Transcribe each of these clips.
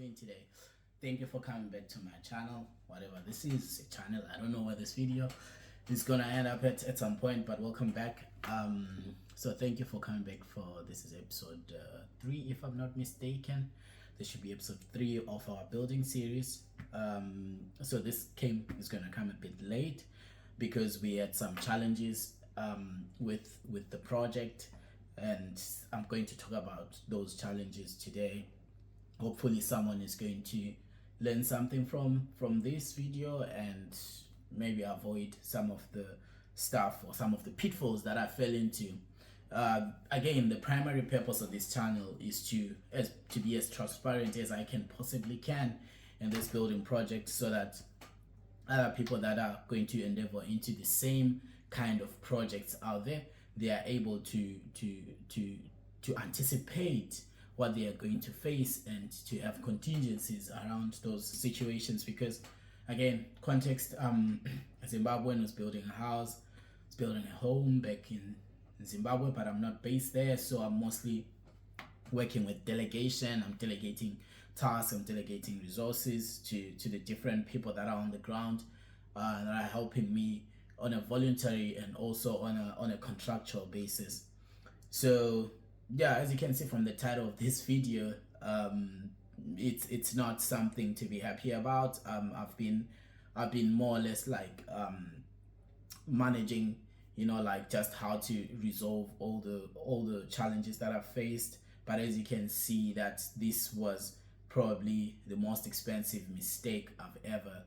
doing today? Thank you for coming back to my channel. Whatever this is, a channel. I don't know where this video is gonna end up at some point, but welcome back. So thank you for coming back for this is episode 3, if I'm not mistaken. This should be episode 3 of our building series. So this is gonna come a bit late because we had some challenges with the project, and I'm going to talk about those challenges today. Hopefully someone is going to learn something from this video and maybe avoid some of the stuff or some of the pitfalls that I fell into. Again, the primary purpose of this channel is to be as transparent as I can possibly can in this building project, so that other people that are going to endeavor into the same kind of projects out there, they are able to anticipate what they are going to face and to have contingencies around those situations. Because again, context, Zimbabwean was building a house, was building a home back in Zimbabwe, but I'm not based there, so I'm mostly working with delegation. I'm delegating tasks, I'm delegating resources to the different people that are on the ground that are helping me on a voluntary and also on a contractual basis. So yeah, as you can see from the title of this video, it's not something to be happy about. I've been more or less like managing, like just how to resolve all the challenges that I've faced. But as you can see, that this was probably the most expensive mistake I've ever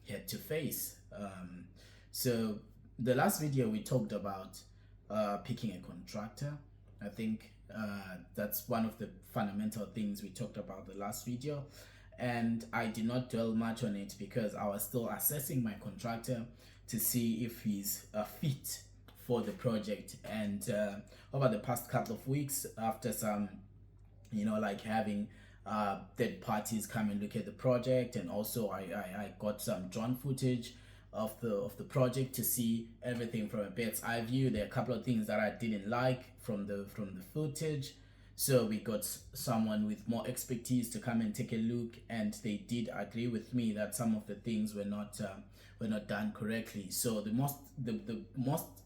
had to face. So the last video we talked about picking a contractor. I think that's one of the fundamental things we talked about the last video, and I did not dwell much on it because I was still assessing my contractor to see if he's a fit for the project. And over the past couple of weeks, after some like having third parties come and look at the project, and also I got some drone footage of the project to see everything from a bird's eye view. There are a couple of things that I didn't like from the footage, so we got someone with more expertise to come and take a look, and they did agree with me that some of the things were not done correctly. So the most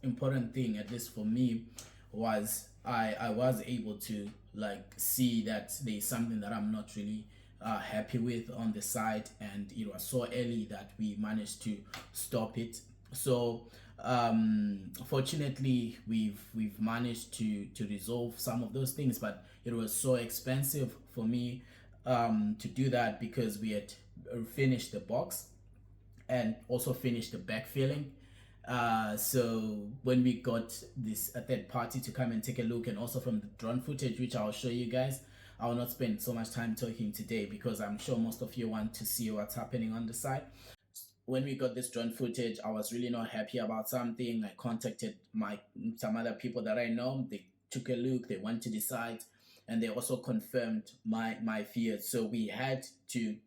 important thing, at least for me, was I was able to like see that there's something that I'm not really happy with on the site, and it was so early that we managed to stop it. So fortunately we've managed to resolve some of those things, but it was so expensive for me to do that, because we had finished the box and also finished the backfilling. So when we got this third party to come and take a look, and also from the drone footage, which I'll show you guys, I will not spend so much time talking today because I'm sure most of you want to see what's happening on the site. When we got this drone footage, I was really not happy about something. I contacted some other people that I know. They took a look, they went to the site, and they also confirmed my fears. So we had to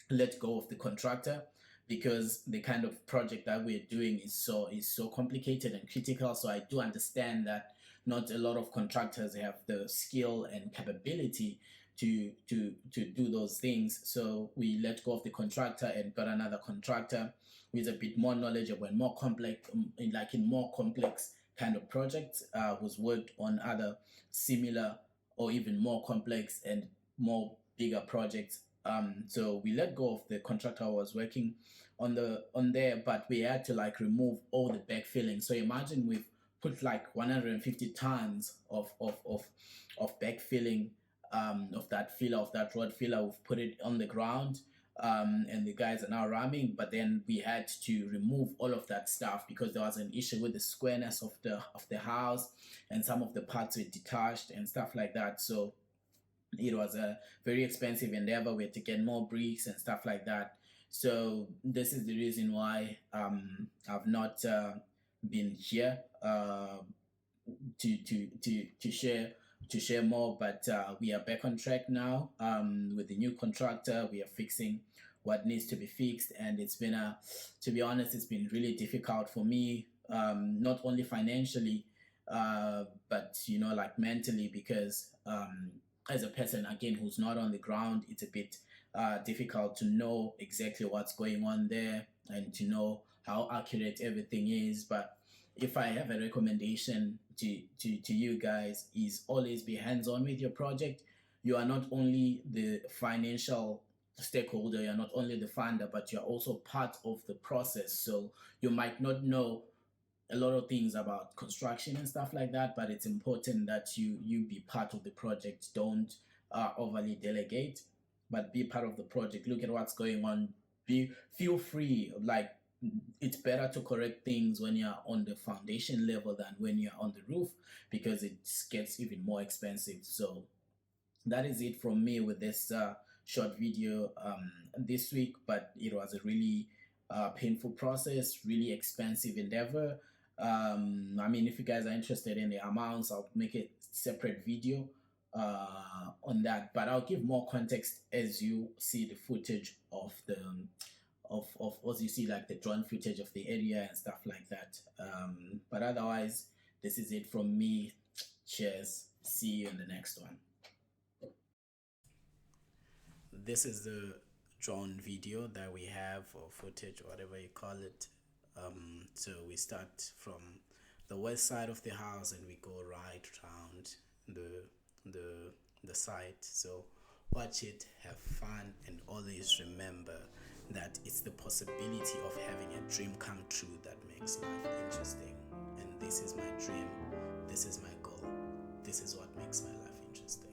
let go of the contractor, because the kind of project that we're doing is so complicated and critical. So I do understand that not a lot of contractors have the skill and capability to do those things. So we let go of the contractor and got another contractor who is a bit more knowledgeable and more complex, in more complex kind of projects, who's worked on other similar or even more complex and more bigger projects. So we let go of the contractor who was working on there, but we had to like remove all the backfilling. So imagine we've put like 150 tons of backfilling of that filler, of that road filler. We've put it on the ground, and the guys are now ramming, but then we had to remove all of that stuff because there was an issue with the squareness of the house, and some of the parts were detached and stuff like that. So it was a very expensive endeavor. We had to get more bricks and stuff like that. So this is the reason why I've not been here to share more. But we are back on track now with the new contractor. We are fixing what needs to be fixed, and it's been to be honest, it's been really difficult for me, not only financially but like mentally, because as a person again who's not on the ground, it's a bit difficult to know exactly what's going on there and to know how accurate everything is. But if I have a recommendation to you guys, is always be hands-on with your project. You are not only the financial stakeholder, you're not only the funder, but you're also part of the process. So you might not know a lot of things about construction and stuff like that, but it's important that you be part of the project. Don't overly delegate, but be part of the project. Look at what's going on. Feel free. Like, it's better to correct things when you're on the foundation level than when you're on the roof, because it gets even more expensive. So that is it from me with this short video this week. But it was a really painful process, really expensive endeavor. I mean, if you guys are interested in the amounts, I'll make a separate video on that, but I'll give more context as you see the footage of the of as you see like the drone footage of the area and stuff like that. But otherwise, this is it from me. Cheers, see you in the next one. This is the drone video that we have, or footage, or whatever you call it. So we start from the west side of the house and we go right around the site. So watch it, have fun, and always remember that it's the possibility of having a dream come true that makes life interesting. And this is my dream, this is my goal, this is what makes my life interesting.